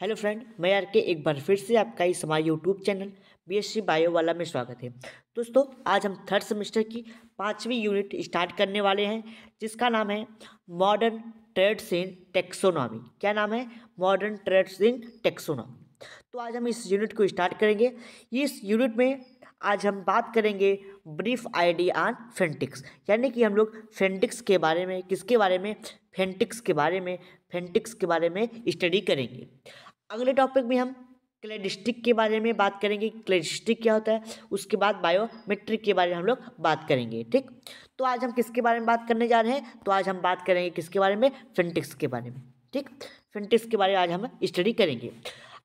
Hello friend, मैं यार के एक बार फिर से आपका इस हमारे यूट्यूब चैनल बीएससी बायो वाला में स्वागत है। दोस्तों, आज हम थर्ड सेमेस्टर की 5वीं यूनिट स्टार्ट करने वाले हैं, जिसका नाम है मॉडर्न ट्रेड्स इन टेक्सोनॉमी। क्या नाम है? मॉडर्न ट्रेड्स इन टेक्सोनॉमी। तो आज हम इस यूनिट को स्टार्ट करेंगे। इस यूनिट में आज हम बात करेंगे ब्रीफ आइडिया ऑन फेंटिक्स, यानी कि हम लोग फेंटिक्स के बारे में, किसके बारे में? फेंटिक्स के बारे में स्टडी करेंगे। अगले टॉपिक में हम क्लेडिस्टिक के बारे में बात करेंगे, क्लेडिस्टिक क्या होता है। उसके बाद बायोमेट्रिक के बारे में हम लोग बात करेंगे। ठीक, तो आज हम किसके बारे में बात करने जा रहे हैं? तो आज हम बात करेंगे किसके बारे में? फेंटिक्स के बारे में। ठीक, फेंटिक्स के बारे में आज हम स्टडी करेंगे।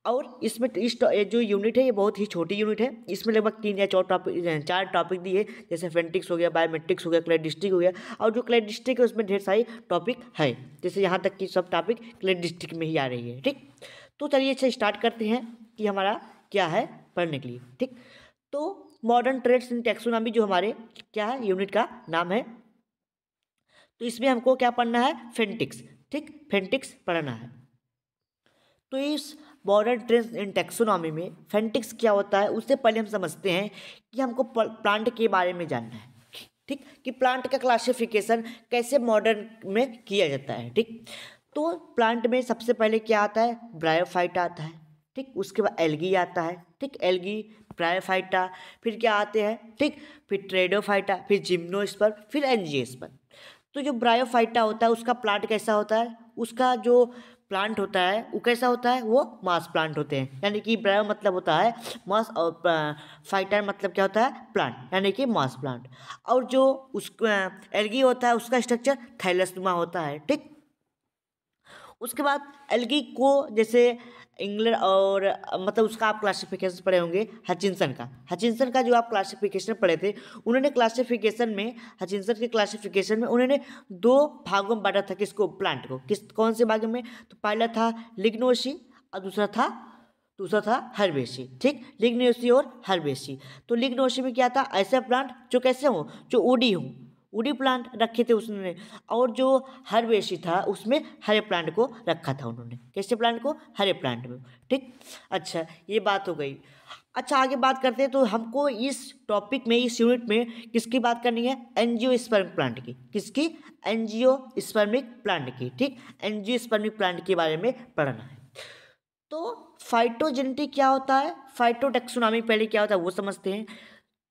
और इसमें जो यूनिट है ये बहुत ही छोटी यूनिट है। इसमें लगभग 3 या 4 टॉपिक दिए, जैसे फेंटिक्स हो गया, बायोमेट्रिक्स हो गया, क्लेडिस्टिक हो गया। और जो क्लेडिस्टिक है उसमें ढेर सारी टॉपिक है, जैसे यहाँ तक कि सब टॉपिक क्लेडिस्टिक में ही आ रही है। ठीक, तो चलिए अच्छा स्टार्ट करते हैं कि हमारा क्या है पढ़ने के लिए। ठीक, तो मॉडर्न ट्रेड्स इन टेक्सोनॉमी जो हमारे क्या है यूनिट का नाम है, तो इसमें हमको क्या पढ़ना है? फेंटिक्स। ठीक, फेंटिक्स पढ़ना है। तो इस मॉडर्न ट्रेड्स इन टेक्सोनॉमी में फेंटिक्स क्या होता है उससे पहले हम समझते हैं कि हमको प्लांट के बारे में जानना है। ठीक, कि प्लांट का क्लासिफिकेशन कैसे मॉडर्न में किया जाता है। ठीक, तो प्लांट में सबसे पहले क्या आता है? ब्रायोफाइटा आता है। ठीक, उसके बाद एल्गी आता है। ठीक, एल्गी, ब्रायोफाइटा, फिर क्या आते हैं? ठीक, फिर ट्रेडोफाइटा, फिर जिम्नोस्पर्म, फिर एंजियोस्पर्म। तो जो ब्रायोफाइटा होता है उसका प्लांट कैसा होता है? उसका जो प्लांट होता है वो कैसा होता है? वो मास प्लांट होते हैं, यानी कि ब्रायो मतलब होता है मास और फाइटर मतलब क्या होता है? प्लांट, यानी कि मास प्लांट। और जो उसका एल्गी होता है उसका स्ट्रक्चर थैलसनुमा होता है। ठीक, उसके बाद एल्गी को जैसे इंग्लैंड और मतलब उसका आप क्लासिफिकेशन पढ़े होंगे हचिंसन का जो आप क्लासिफिकेशन पढ़े थे, उन्होंने क्लासिफिकेशन में, हचिंसन के क्लासिफिकेशन में उन्होंने 2 भागों में बांटा था। किसको? प्लांट को। कौन से भाग में? तो पहला था लिग्नोसी और दूसरा था हर्बेसी। ठीक, लिग्नोसी और हर्बेसी। तो लिग्नोसी में क्या था? ऐसे प्लांट जो कैसे हो, जो उडी प्लांट रखे थे उसने। और जो हर्बेसी था उसमें हरे प्लांट को रखा था उन्होंने। कैसे प्लांट को? हरे प्लांट में। ठीक, अच्छा ये बात हो गई। अच्छा आगे बात करते हैं। तो हमको इस टॉपिक में, इस यूनिट में किसकी बात करनी है? एंजियोस्पर्मिक प्लांट की। किसकी? एंजियोस्पर्मिक प्लांट की। ठीक, एंजियोस्पर्मिक प्लांट के बारे में पढ़ना है। तो फाइटोजेनेटिक क्या होता है, फाइटोटेक्सोनॉमी पहले क्या होता है वो समझते हैं।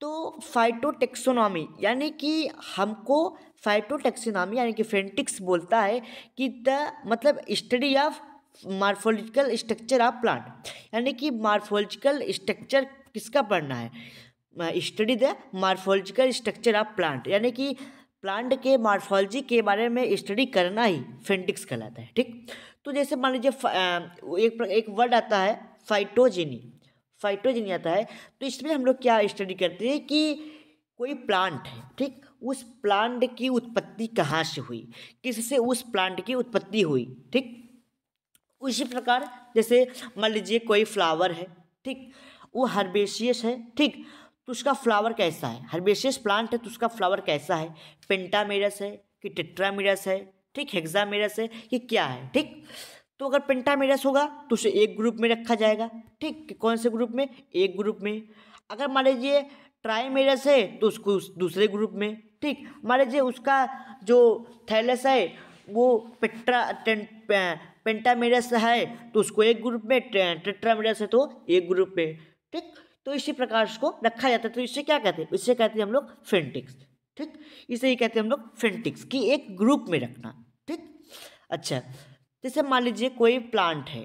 तो फाइटोटेक्सोनॉमी यानी कि हमको, फाइटोटेक्सोनॉमी यानी कि फेंटिक्स बोलता है कि द मतलब study of morphological structure of plant, यानी कि मार्फोलॉजिकल स्ट्रक्चर किसका पढ़ना है? Study the morphological structure of plant, यानी कि प्लांट के मार्फोलॉजी के बारे में स्टडी करना ही फेंटिक्स कहलाता है। ठीक, तो जैसे मान लीजिए एक वर्ड आता है फाइटोजेनी आता है। तो इसमें हम लोग क्या स्टडी करते हैं कि कोई प्लांट है, ठीक, उस प्लांट की उत्पत्ति कहाँ से हुई, किससे उस प्लांट की उत्पत्ति हुई। ठीक, उसी प्रकार जैसे मान लीजिए कोई फ्लावर है, ठीक, वो हर्बेशियस है। ठीक, तो उसका फ्लावर कैसा है? हर्बेशियस प्लांट है तो उसका फ्लावर कैसा है? पेंटामेरस है कि टेट्रामेरस है? ठीक, हेक्सामेरस है कि क्या है? ठीक, तो अगर पेंटामेरस होगा तो उसे एक ग्रुप में रखा जाएगा। ठीक, कौन से ग्रुप में? एक ग्रुप में। अगर मान लीजिए ट्राइमेरस है तो उसको दूसरे ग्रुप में। ठीक, मान लीजिए उसका जो थैलस है वो पेंटामेरस है तो उसको एक ग्रुप में, टेट्रामेरस है तो एक ग्रुप में। ठीक, तो इसी प्रकार उसको रखा जाता है। तो इससे क्या कहते हैं? इससे कहते हैं हम लोग फेंटिक्स। ठीक, इसे ही कहते हैं हम लोग फेंटिक्स, कि एक ग्रुप में रखना। ठीक, अच्छा जैसे मान लीजिए कोई प्लांट है,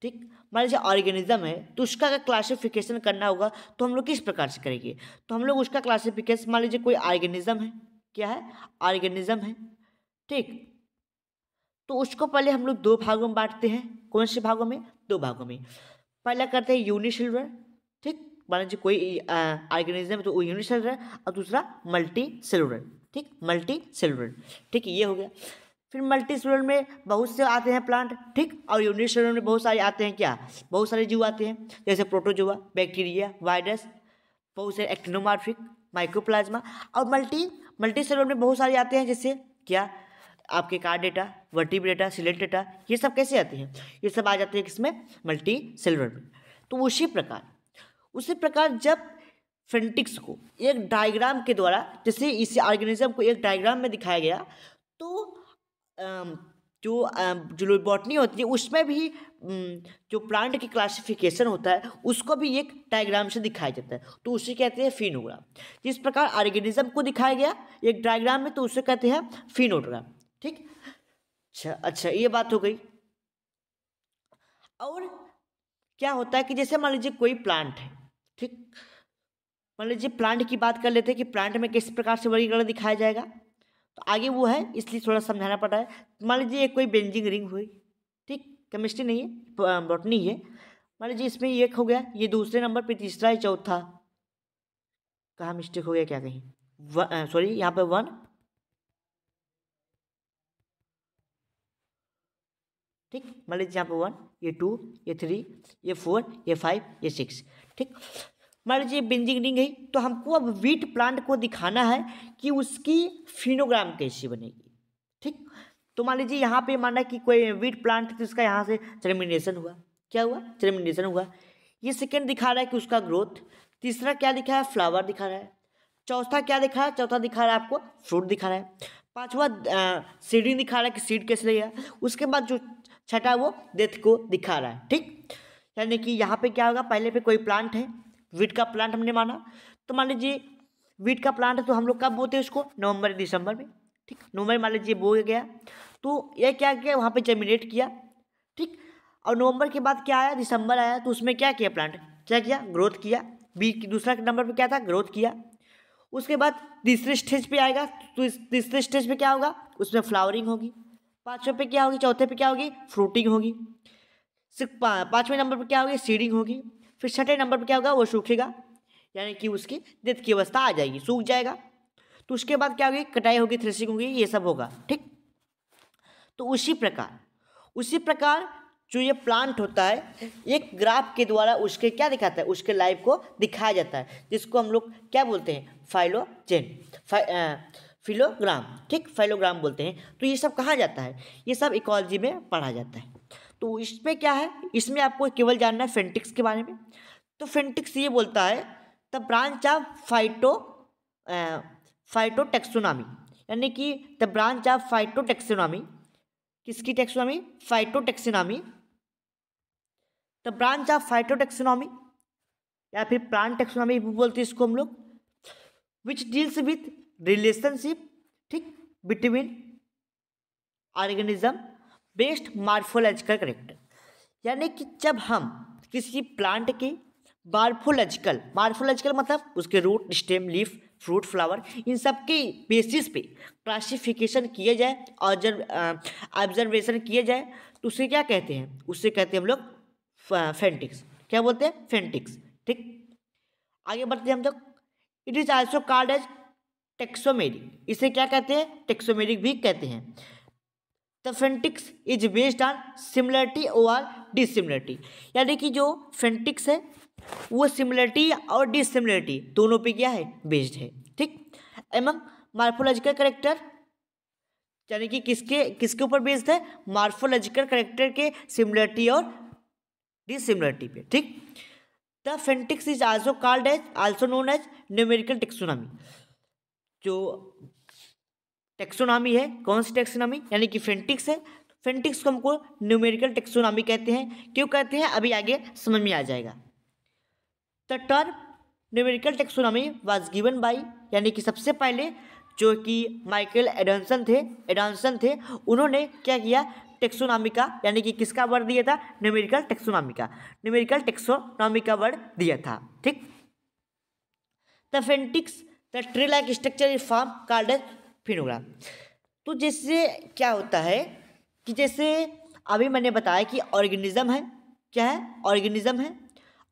ठीक, मान लीजिए ऑर्गेनिज्म है, तो उसका अगर क्लासिफिकेशन करना होगा तो हम लोग किस प्रकार से करेंगे? तो हम लोग उसका क्लासिफिकेशन, मान लीजिए कोई ऑर्गेनिज्म है, क्या है? ऑर्गेनिज्म है। ठीक, तो उसको पहले हम लोग 2 भागों में बांटते हैं। कौन से भागों में? 2 भागों में। पहला करते हैं यूनिसेलुलर। ठीक, मान लीजिए कोई ऑर्गेनिज्म है तो वो यूनिसेलुलर है, और दूसरा मल्टी सेलुलर। ठीक, मल्टी सेलुलर। ठीक, ये हो गया। फिर मल्टी सेलुलर में बहुत से आते हैं प्लांट, ठीक, और यूनिसेलुलर में बहुत सारे आते हैं। क्या? बहुत सारे जीव आते हैं, जैसे प्रोटोजोआ, बैक्टीरिया, वायरस, बहुत से एक्टिनोमॉर्फिक, माइक्रोप्लाज्मा। और मल्टी सेलुलर में बहुत सारे आते हैं, जैसे क्या? आपके card data, vertebrata, silent data, ये सब कैसे आते हैं, ये सब आ जाते हैं किसमें, मल्टी सेलुलर में। तो उसी प्रकार जब फेंटिक्स को एक डायग्राम के द्वारा, जैसे इस ऑर्गेनिज्म को एक डायग्राम में दिखाया गया, तो जो बॉटनी होती है उसमें भी जो प्लांट की क्लासिफिकेशन होता है उसको भी एक डायग्राम से दिखाया जाता है, तो उसे कहते हैं फिनोग्राम। जिस प्रकार ऑर्गेनिज्म को दिखाया गया एक डायग्राम में, तो उसे कहते हैं फिनोग्राम। ठीक, अच्छा ये बात हो गई। और क्या होता है कि जैसे मान लीजिए कोई प्लांट है, ठीक, मान लीजिए प्लांट की बात कर लेते हैं कि प्लांट में किस प्रकार से वर्गीकरण दिखाया जाएगा, तो आगे वो है इसलिए थोड़ा समझाना पड़ रहा है। मान लीजिए एक कोई बेंजिंग रिंग हुई, ठीक, केमिस्ट्री नहीं है, बॉटनी है। मान लीजिए इसमें एक हो गया, ये दूसरे नंबर पे, तीसरा है, चौथा, कहाँ मिस्टेक हो गया क्या कहीं, सॉरी यहाँ पे 1, ठीक, मान लीजिए यहाँ पे 1, ये 2, ये 3, ये 4, ये 5, ये 6, ठीक। मान लीजिए बेंजिंग रिंग है, तो हमको अब वीट प्लांट को दिखाना है कि उसकी फिनोग्राम कैसी बनेगी, ठीक। तो मान लीजिए यहाँ पे माना कि कोई वीट प्लांट, तो इसका यहाँ से जर्मिनेशन हुआ, क्या हुआ, जर्मिनेशन हुआ। ये सेकेंड दिखा रहा है कि उसका ग्रोथ, तीसरा क्या दिखा है, फ्लावर दिखा रहा है, चौथा क्या दिखा है, चौथा दिखा रहा है आपको फ्रूट दिखा रहा है, पांचवा सीडिंग दिखा रहा है कि सीड कैसे लगेगा, उसके बाद जो छठा वो डेथ को दिखा रहा है, ठीक। यानी कि यहाँ पे क्या होगा, पहले पे कोई प्लांट है, वीट का प्लांट हमने माना, तो मान लीजिए वीट का प्लांट है, तो हम लोग कब बोते हैं उसको, नवंबर दिसंबर में, ठीक। नवंबर मान लीजिए बो गया, तो ये क्या किया, वहाँ पे जर्मिनेट किया, ठीक। और नवंबर के बाद क्या आया, दिसंबर आया, तो उसमें क्या किया, प्लांट क्या किया, ग्रोथ किया। दूसरा नंबर पे क्या था, ग्रोथ किया। उसके बाद तीसरे स्टेज पे आएगा, तो इस तीसरे स्टेज पे क्या होगा, उसमें फ्लावरिंग होगी। पाँचवें पे क्या होगी, चौथे पे क्या होगी, फ्रूटिंग होगी। सिर्फ पाँचवें नंबर पे क्या होगी, सीडिंग होगी। फिर छठे नंबर पे क्या होगा, वो सूखेगा, यानी कि उसकी डेथ की अवस्था आ जाएगी, सूख जाएगा। तो उसके बाद क्या होगी, कटाई होगी, थ्रेसिंग होगी, ये सब होगा, ठीक। तो उसी प्रकार जो ये प्लांट होता है, एक ग्राफ के द्वारा उसके क्या दिखाता है, उसके लाइफ को दिखाया जाता है, जिसको हम लोग क्या बोलते हैं, फिलोग्राम, ठीक, फाइलोग्राम बोलते हैं। तो ये सब कहाँ जाता है, ये सब इकोलॉजी में पढ़ा जाता है। तो इसमें क्या है, इसमें आपको केवल जानना है फेंटिक्स के बारे में। तो फेंटिक्स ये बोलता है द ब्रांच ऑफ फाइटोटेक्सोनॉमी, यानी कि द ब्रांच ऑफ फाइटोटेक्सोनॉमी, किसकी टेक्सोनॉमी, फाइटोटेक्सोनॉमी, द ब्रांच ऑफ फाइटोटेक्सोनॉमी या फिर प्लांट टेक्सोनॉमी भी बोलते हैं इसको हम लोग, विच डील्स विथ रिलेशनशिप, ठीक, between organism based morphological character. यानी कि जब हम किसी प्लांट के मार्फोलॉजिकल मतलब उसके root, stem, leaf, fruit, flower, इन सब के बेसिस पे क्लासिफिकेशन किए जाए और ऑब्जर्वेशन किए जाए, तो उसे क्या कहते हैं, उससे कहते हैं हम लोग फेंटिक्स। क्या बोलते हैं, फेंटिक्स, ठीक। आगे बढ़ते हैं हम लोग। It is also called as taxometric, इसे क्या कहते हैं, टेक्सोमेरिक भी कहते हैं। The phenetics is based on similarity और डिसिमिलरिटी, यानी कि जो फेंटिक्स है वो सिमिलरिटी और डिसिमिलरिटी दोनों पे क्या है, बेस्ड है, ठीक। एमंग मार्फोलॉजिकल करेक्टर, यानी कि किसके ऊपर बेस्ड है, मार्फोलॉजिकल करेक्टर के सिमिलरिटी और डिसिमिलरिटी पे, ठीक। The phenetics is also known as numerical taxonomy. जो टेक्सोनॉमी है, कौन सी टेक्सोनॉमी, यानी कि फेंटिक्स है, फेंटिक्स को हमको न्यूमेरिकल टेक्सोनॉमी कहते हैं। क्यों कहते हैं, अभी आगे समझ में आ जाएगा। The term numerical taxonomy was given by, यानी कि सबसे पहले जो कि माइकल एडमसन थे, उन्होंने क्या किया, टेक्सोनॉमी का, यानी कि किसका वर्ड दिया था, न्यूमेरिकल टेक्सोनॉमी का वर्ड दिया था, ठीक। The phenetics the tree like structure is form called as phenogram. तो जैसे क्या होता है कि जैसे अभी मैंने बताया कि ऑर्गेनिज्म है, क्या है,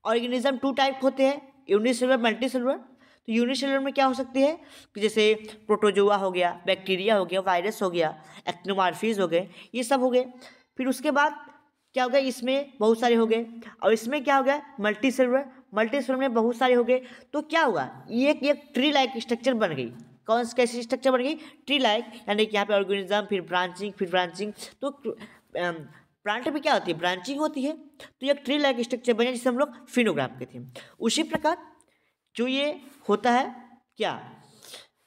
ऑर्गेनिज्म 2 टाइप होते हैं, यूनिसेलुलर, मल्टीसेलुलर। तो यूनिसेलुलर में क्या हो सकती है कि जैसे प्रोटोजोआ हो गया, बैक्टीरिया हो गया, वायरस हो गया, एक्टिनोमॉर्फीज हो गए, ये सब हो गए। फिर उसके बाद क्या हो गया, इसमें बहुत सारे हो गए। और इसमें क्या हो गया, मल्टीसेलुलर में बहुत सारे हो गए। तो क्या हुआ, एक ट्री लाइक स्ट्रक्चर बन गई, कौन सी कैसी स्ट्रक्चर बन गई, ट्री लाइक, यानी कि यहाँ पे ऑर्गेनिज्म, फिर ब्रांचिंग। तो प्लांट में क्या होती है, ब्रांचिंग होती है, तो एक ट्री लाइक स्ट्रक्चर बने जिसे हम लोग फिनोग्राम कहते हैं। उसी प्रकार जो ये होता है क्या,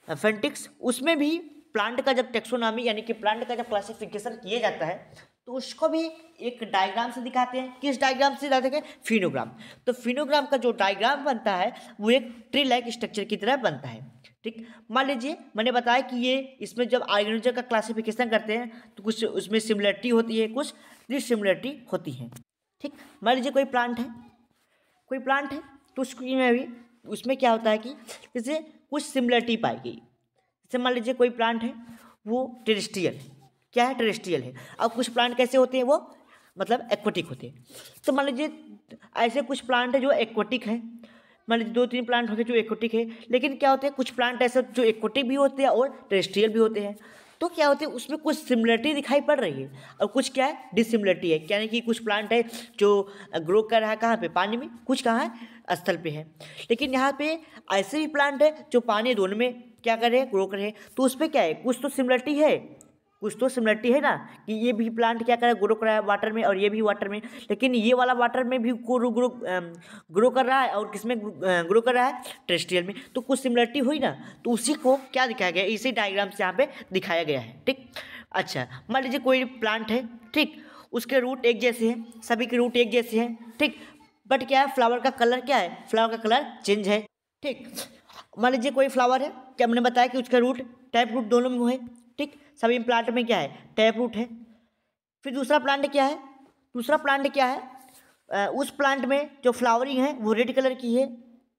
फेंटिक्स, उसमें भी प्लांट का जब टेक्सोनॉमी यानी कि प्लांट का जब क्लासिफिकेशन किया जाता है तो उसको भी एक डायग्राम से दिखाते हैं। किस डायग्राम से दिखाते हैं, फिनोग्राम। तो फिनोग्राम का जो डायग्राम बनता है वो एक ट्री लाइक स्ट्रक्चर की तरह बनता है। ठीक, मान लीजिए मैंने बताया कि ये इसमें जब ऑर्गेनिज्म का क्लासिफिकेशन करते हैं तो कुछ उसमें सिमिलरिटी होती है, कुछ डिसिमिलरिटी होती है। ठीक, मान लीजिए कोई प्लांट है तो उसकी में भी उसमें क्या होता है कि जैसे कुछ सिमिलरिटी पाई गई। जैसे मान लीजिए कोई प्लांट है वो टेरेस्ट्रियल, क्या है, टेरेस्ट्रियल है। अब कुछ प्लांट कैसे होते हैं, वो मतलब एक्वाटिक होते हैं। तो मान लीजिए ऐसे कुछ प्लांट है जो एक्वाटिक है, मान लीजिए 2-3 प्लांट हो गए जो एक्वाटिक है, लेकिन क्या होते हैं कुछ प्लांट ऐसे जो एक्वाटिक भी होते हैं और टेरेस्ट्रियल भी होते हैं। तो क्या होते हैं उसमें कुछ सिमिलरिटी दिखाई पड़ रही है और कुछ क्या है, डिसिमिलरिटी है। यानी कि कुछ प्लांट है जो ग्रो कर रहा है कहाँ पे, पानी में, कुछ कहाँ है, स्थल पे है। लेकिन यहाँ पे ऐसे भी प्लांट है जो पानी दोनों में क्या कर रहे हैं, ग्रो कर रहे हैं। तो उस पर क्या है, कुछ तो सिमिलरिटी है ना, कि ये भी प्लांट क्या कर रहा है, ग्रो कर रहा है वाटर में, और ये भी वाटर में। लेकिन ये वाला वाटर में भी ग्रो कर रहा है और किसमें ग्रो कर रहा है, टेरेस्ट्रियल में। तो कुछ सिमिलरिटी हुई ना, तो उसी को क्या दिखाया गया, इसी डायग्राम से यहाँ पे दिखाया गया है। ठीक, अच्छा मान लीजिए कोई प्लांट है, ठीक, उसके रूट एक जैसे हैं, सभी के रूट एक जैसे हैं, ठीक, बट क्या है, फ्लावर का कलर क्या है, फ्लावर का कलर चेंज है। ठीक, मान लीजिए कोई फ्लावर है, क्या हमने बताया कि उसका रूट, टैप रूट दोनों में है। ठीक, सभी प्लांट में क्या है, टैप रूट है। फिर दूसरा प्लांट क्या है, उस प्लांट में जो फ्लावरिंग है वो रेड कलर की है।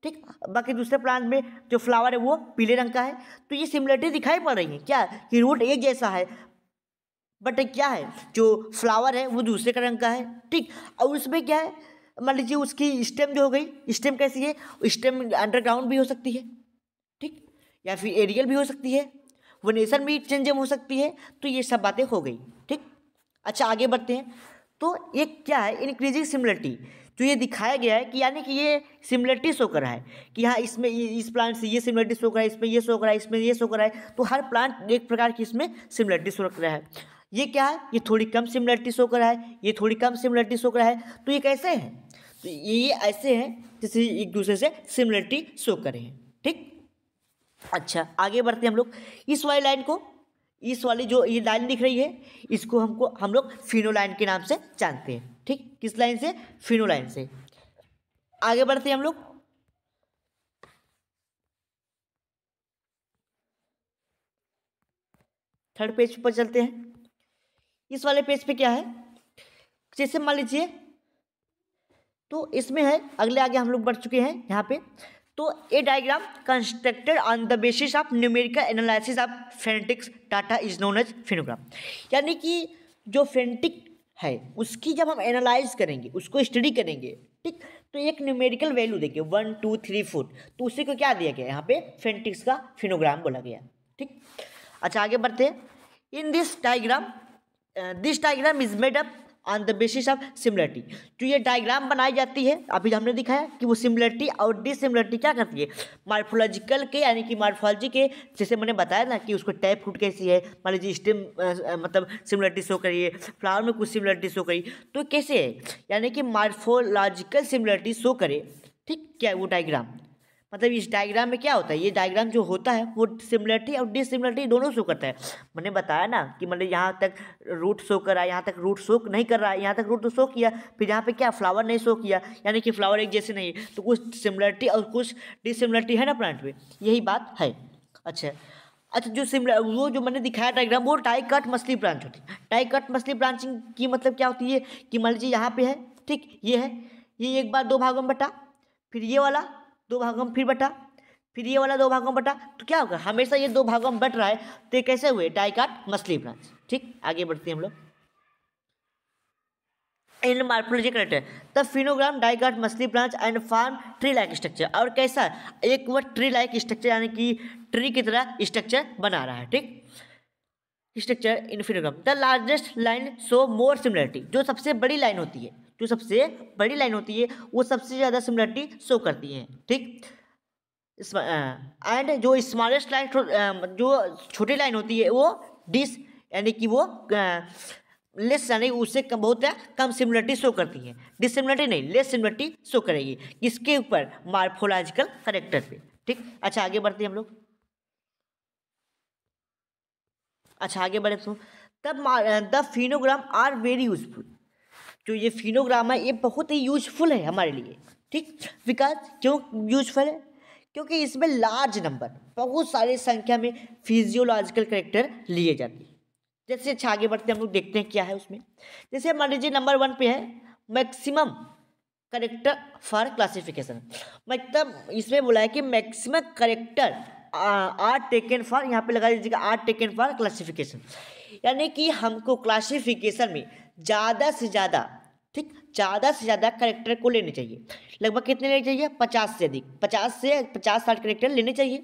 ठीक, बाकी दूसरे प्लांट में जो फ्लावर है वो पीले रंग का है। तो ये सिमिलरिटी दिखाई पड़ रही है क्या, कि रूट एक जैसा है, बट क्या है, जो फ्लावर है वो दूसरे का रंग का है। ठीक, और उसमें क्या है, मान लीजिए उसकी स्टेम जो हो गई, स्टेम कैसी है, स्टेम अंडरग्राउंड भी हो सकती है, ठीक, या फिर एरियल भी हो सकती है, वनेशन भी चेंज हो सकती है। तो ये सब बातें हो गई। ठीक, अच्छा आगे बढ़ते हैं। तो एक क्या है, इंक्रीजिंग सिमिलरिटी, जो ये दिखाया गया है कि यानी कि ये सिमिलरिटी शो कर रहा है कि हाँ इसमें इस प्लांट से ये सिमिलरिटी शो कर रहा है, इसमें ये शो कर रहा है, इसमें ये शो कर रहा है। तो हर प्लांट एक प्रकार की इसमें सिमिलरिटी शो कर रहा है। ये क्या है, ये थोड़ी कम सिमिलरिटी शो कर रहा है, ये थोड़ी कम सिमिलरिटी शो कर रहा है। तो ये कैसे है, तो ये ऐसे हैं जैसे एक दूसरे से सिमिलरिटी शो करें। ठीक, अच्छा आगे बढ़ते हैं हम लोग। इस वाली लाइन को, इस वाली जो ये लाइन दिख रही है, इसको हम लोग फिनोलाइन के नाम से जानते हैं। ठीक, किस लाइन से, फिनोलाइन से। आगे बढ़ते हैं हम लोग। थर्ड पेज पर चलते हैं। इस वाले पेज पे क्या है, जैसे मान लीजिए, तो इसमें है, अगले आगे हम लोग बढ़ चुके हैं यहाँ पे। तो a diagram constructed on the basis of numerical analysis of phenetics data is known as phenogram. यानी कि जो फेनेटिक है उसकी जब हम एनालाइज करेंगे, उसको स्टडी करेंगे, ठीक, तो एक न्यूमेरिकल वैल्यू देंगे 1 2 3 4, तो उसी को क्या दिया गया, यहाँ पे फेनेटिक्स का फिनोग्राम बोला गया। ठीक, अच्छा आगे बढ़ते हैं। In this diagram is made up on the basis of similarity. जो ये डायग्राम बनाई जाती है, अभी हमने दिखाया कि वो सिमिलरिटी और डिसिमिलरिटी क्या करती है, मार्फोलॉजिकल के, यानी कि मार्फोलॉजी के, जैसे मैंने बताया ना कि उसको टैप फ्रूट कैसी है, मान लीजिए स्टेम मतलब सिमिलरिटी शो करिए, फ्लावर में कुछ सिमिलरिटी शो करी, तो कैसे है, यानी कि मार्फोलॉजिकल सिमिलरिटी शो करे। ठीक, क्या है वो डायग्राम, मतलब इस डायग्राम में क्या होता है, ये डायग्राम जो होता है वो सिमिलरिटी और डिसिमिलरिटी दोनों शो करता है। मैंने बताया ना कि मतलब यहाँ तक रूट शो कर रहा है, यहाँ तक रूट शो नहीं कर रहा है, यहाँ तक रूट तो शो किया, फिर यहाँ पे क्या फ्लावर नहीं शो किया, यानी कि फ्लावर एक जैसे नहीं है। तो कुछ सिमिलरिटी और कुछ डिसिमिलरिटी है ना प्लांट में, यही बात है। अच्छा, वो जो मैंने दिखाया डायग्राम, वो टाई कट मछली ब्रांच होती है। टाई कट मछली ब्रांचिंग की मतलब क्या होती है कि मान लीजिए यहाँ पे है, ठीक, ये है, ये एक बार 2 भागों में बटा, फिर ये वाला 2 भागों में फिर बटा, फिर ये वाला 2 भागों में बटा, तो क्या होगा, हमेशा ये 2 भागों में बट रहा है, तो ये कैसे हुए, डाइकाट मछली ब्रांच। ठीक, आगे बढ़ते हैं हम लोग। In morphology character the phenogram डाइकाट मछली branch and form tree like structure, और कैसा एक वो ट्री लाइक स्ट्रक्चर, यानी कि ट्री की तरह स्ट्रक्चर बना रहा है। ठीक, structure in phenogram the largest line show more similarity, जो सबसे बड़ी लाइन होती है, वो सबसे ज़्यादा सिमिलरिटी शो करती है। ठीक, एंड जो स्मॉलेस्ट लाइन जो छोटी लाइन होती है वो डिस यानी कि वो लेस यानी उससे कम बहुत कम सिमिलरिटी शो करती है, डिसिमिलरिटी नहीं लेस सिमिलरिटी शो करेगी किसके ऊपर, मॉर्फोलॉजिकल कैरेक्टर पे। ठीक, अच्छा आगे बढ़ते हैं हम लोग। अच्छा आगे बढ़े तो तब the phenogram are very useful, जो ये फिनोग्राम है ये बहुत ही यूजफुल है हमारे लिए। ठीक, बिकॉज क्यों यूजफुल है, क्योंकि इसमें लार्ज नंबर बहुत सारी संख्या में फिजियोलॉजिकल कैरेक्टर लिए जाते हैं। जैसे अच्छा आगे बढ़ते हैं हम लोग देखते हैं क्या है उसमें। जैसे मान लीजिए नंबर 1 पे है मैक्सिमम करेक्टर फॉर क्लासिफिकेशन, मतलब इसमें बोला है कि maximum character are taken for, यहाँ पे लगा दीजिएगा आर टेकन फॉर क्लासिफिकेशन, यानी कि हमको क्लासिफिकेशन में ज़्यादा से ज़्यादा, ठीक, ज़्यादा से ज़्यादा करेक्टर को लेने चाहिए। लगभग कितने लेने चाहिए, 50 से अधिक, 50 से 50-60 करेक्टर लेने चाहिए।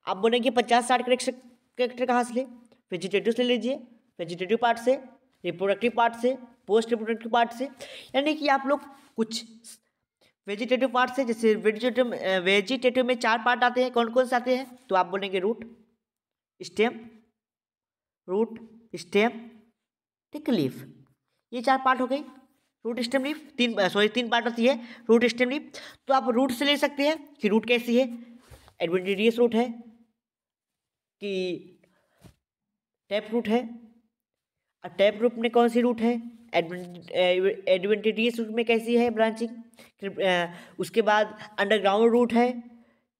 आप बोलेंगे 50-60 करेक्टर कहाँ से ले, वेजिटेटिव से ले लीजिए, वेजिटेटिव पार्ट से, रिप्रोडक्टिव पार्ट से, पोस्ट रिप्रोडक्टिव पार्ट से, यानी कि आप लोग कुछ वेजिटेटिव पार्ट से, जैसे वेजिटेटिव में 4 पार्ट आते हैं, कौन कौन से आते हैं, तो आप बोलेंगे रूट स्टेम, ठीक, लीफ, ये 4 पार्ट हो गई। रूट स्टेम लीफ 3 पार्ट होती है रूट स्टेम लीफ। तो आप रूट से ले सकते हैं कि रूट कैसी है, एडवेंटिडियस रूट है कि टैप रूट है, और टैप रूट में कौन सी रूट है, एडवेंटिडियस रूट में कैसी है ब्रांचिंग, उसके बाद अंडरग्राउंड रूट है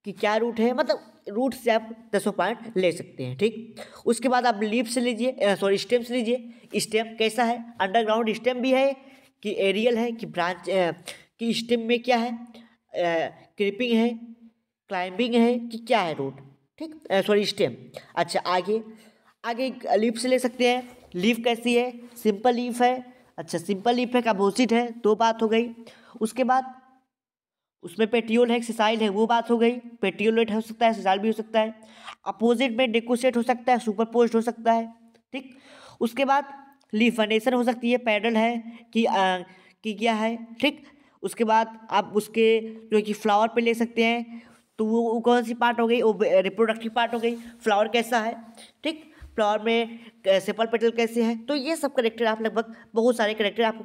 कि क्या रूट है, मतलब रूट से आप 10 पॉइंट ले सकते हैं। ठीक, उसके बाद आप लीफ से लीजिए, स्टेम से लीजिए। स्टेम कैसा है, अंडरग्राउंड स्टेम भी है कि एरियल है कि ब्रांच कि स्टेम में क्या है, क्रीपिंग है, क्लाइंबिंग है कि क्या है रूट, ठीक, स्टेम। अच्छा आगे लीफ से ले सकते हैं। लीफ कैसी है, सिंपल लीफ है। अच्छा सिंपल लीफ है, कार्बोसिड है, 2 बात हो गई। उसके बाद उसमें पेटियोल है, सिसाइल है, वो बात हो गई। पेटियोलेट हो सकता है, सिसाइल भी हो सकता है। अपोजिट में डेकोसेट हो सकता है, सुपरपोज्ड हो सकता है। ठीक, उसके बाद लीफनेशन हो सकती है, पैडल है कि क्या है। ठीक, उसके बाद आप उसके जो कि फ्लावर पे ले सकते हैं, तो वो कौन सी पार्ट हो गई, वो रिप्रोडक्टिव पार्ट हो गई। फ्लावर कैसा है, ठीक, फ्लावर में सेपल पेटल कैसे है। तो ये सब करेक्टर आप लगभग बहुत सारे करेक्टर आपको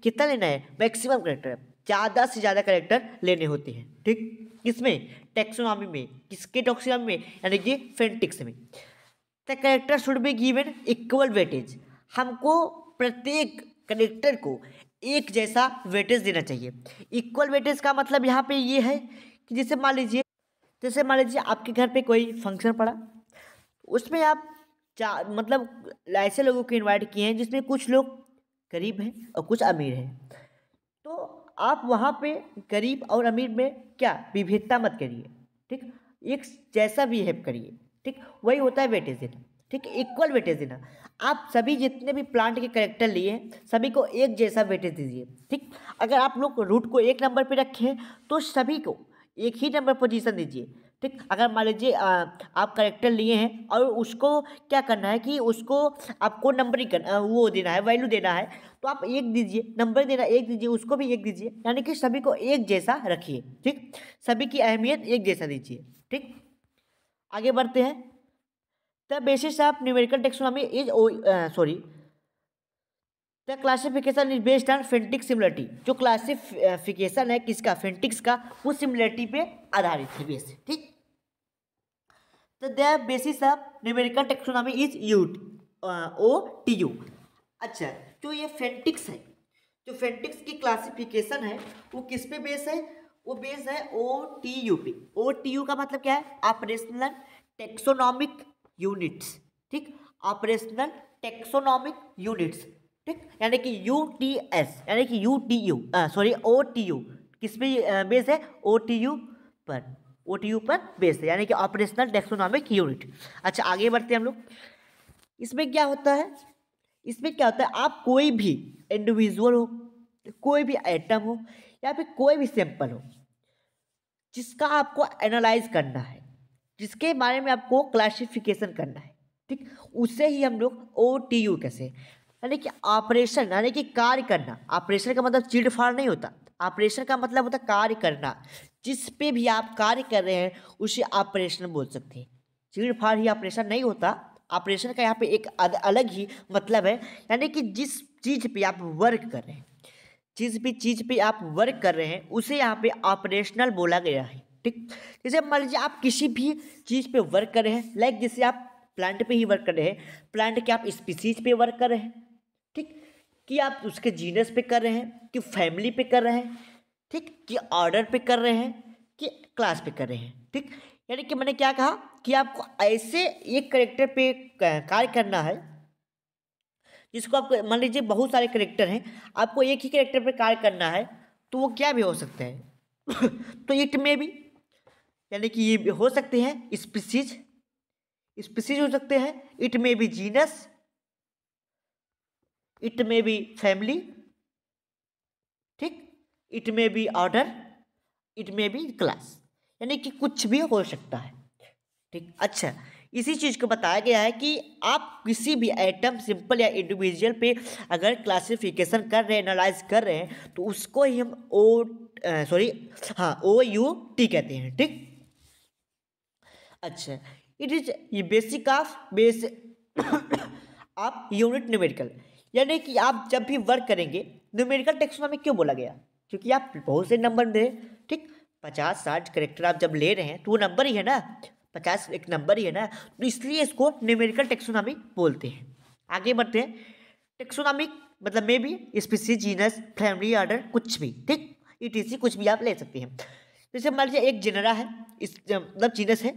कितना लेना है, मैक्सिमम करेक्टर, ज़्यादा से ज़्यादा करेक्टर लेने होते हैं। ठीक, किसमें, टेक्सोनॉमी में, किसके टॉक्सिनॉमी में, यानी कि फेंटिक्स में। The character should be given equal weightage, हमको प्रत्येक करेक्टर को एक जैसा वेटेज देना चाहिए। इक्वल वेटेज का मतलब यहाँ पे ये है कि जैसे मान लीजिए आपके घर पे कोई फंक्शन पड़ा, उसमें आप मतलब ऐसे लोगों को इनवाइट किए हैं जिसमें कुछ लोग गरीब हैं और कुछ अमीर हैं, तो आप वहाँ पे गरीब और अमीर में क्या विभेदता मत करिए। ठीक, एक जैसा बिहेव करिए। ठीक, वही होता है वेटेज देना। ठीक, इक्वल वेटेज देना। आप सभी जितने भी प्लांट के कैरेक्टर लिए हैं सभी को एक जैसा वेटेज दीजिए। ठीक, अगर आप लोग रूट को 1 नंबर पे रखें तो सभी को एक ही नंबर पोजीशन दीजिए। ठीक, अगर मान लीजिए आप करेक्टर लिए हैं और उसको क्या करना है कि उसको आपको नंबरिंग करना, वो देना है, वैल्यू देना है, तो आप 1 दीजिए, नंबर देना 1 दीजिए, उसको भी 1 दीजिए, यानी कि सभी को एक जैसा रखिए। ठीक, सभी की अहमियत एक जैसा दीजिए। ठीक, आगे बढ़ते हैं। The basis of numerical taxonomy is the classification is based on phenetic similarity. जो क्लासिफिकेशन है किसका, फेंटिक्स का, वो सिमिलरिटी पे आधारित है बेस। ठीक, तो the basis of numerical taxonomy is OTU। अच्छा, जो ये फेंटिक्स है, जो फेंटिक्स की क्लासिफिकेशन है वो किस पे बेस है, वो बेस है OTU पे। OTU का मतलब क्या है, ऑपरेशनल टेक्सोनॉमिक यूनिट्स। ठीक, ऑपरेशनल टेक्सोनॉमिक यूनिट्स। ठीक, यानी कि UTS, यानी कि OTU किस पे बेस है, OTU पर बेस है, यानी कि ऑपरेशनल टेक्सोनॉमिक यूनिट। अच्छा आगे बढ़ते हैं हम लोग। इसमें क्या होता है, आप कोई भी इंडिविजुअल हो, कोई भी आइटम हो, या फिर कोई भी सैंपल हो जिसका आपको एनालाइज करना है, जिसके बारे में आपको क्लासिफिकेशन करना है। ठीक, उसे ही हम लोग OTU कैसे, यानी कि ऑपरेशन, यानी कि कार्य करना। ऑपरेशन का मतलब चीड़ फाड़ नहीं होता, ऑपरेशन का मतलब होता है कार्य करना। जिस पे भी आप कार्य कर रहे हैं उसे ऑपरेशन बोल सकते हैं। चीड़ फाड़ ही ऑपरेशन नहीं होता, ऑपरेशन का यहाँ पे एक अलग ही मतलब है। यानी कि जिस चीज़ पे आप वर्क कर रहे हैं, जिस भी चीज़ पे आप वर्क कर रहे हैं उसे यहाँ पे ऑपरेशनल बोला गया है। ठीक, जैसे मान लीजिए आप किसी भी चीज़ पे वर्क कर रहे हैं, लाइक जैसे आप प्लांट पे ही वर्क कर रहे हैं, प्लांट के आप स्पीसीज पे वर्क कर रहे हैं, ठीक, कि आप उसके जीनस पे कर रहे हैं, कि फैमिली पे कर रहे हैं, ठीक, कि ऑर्डर पे कर रहे हैं, कि क्लास पे कर रहे हैं। ठीक, यानी कि मैंने क्या कहा कि आपको ऐसे एक करेक्टर पे कार्य करना है जिसको आपको, मान लीजिए बहुत सारे करेक्टर हैं, आपको एक ही करेक्टर पे कार्य करना है, तो वो क्या भी हो सकते हैं तो इट में भी, यानी कि ये भी हो सकते हैं स्पीसीज, स्पीसीज हो सकते हैं, इट में भी जीनस, इट में भी फैमिली, ठीक, इट में भी ऑर्डर, इट में भी क्लास, यानी कि कुछ भी हो सकता है। ठीक, अच्छा, इसी चीज़ को बताया गया है कि आप किसी भी एटम, सिंपल या इंडिविजुअल पे अगर क्लासिफिकेशन कर रहे हैं, एनालाइज कर रहे हैं, तो उसको ही हम OUT कहते हैं। ठीक, अच्छा, इट इज ये बेसिक ऑफ बेस आप यूनिट न्यूमेरिकल, यानी कि आप जब भी वर्क करेंगे, न्यूमेरिकल टेक्सोनॉमी क्यों बोला गया, क्योंकि आप बहुत से नंबर दे, ठीक, 50-60 करेक्टर आप जब ले रहे हैं तो वो नंबर ही है ना, 50 एक नंबर ही है ना, तो इसलिए इसको न्यूमेरिकल टेक्सोनॉमी बोलते हैं। आगे बढ़ते हैं, टेक्सोनॉमिक मतलब में भी स्पीसीज, जीनस, फैमिली, ऑर्डर, कुछ भी, ठीक, ETC कुछ भी आप ले सकते हैं। जैसे मान लीजिए एक जेनरा है, इस मतलब जीनस है,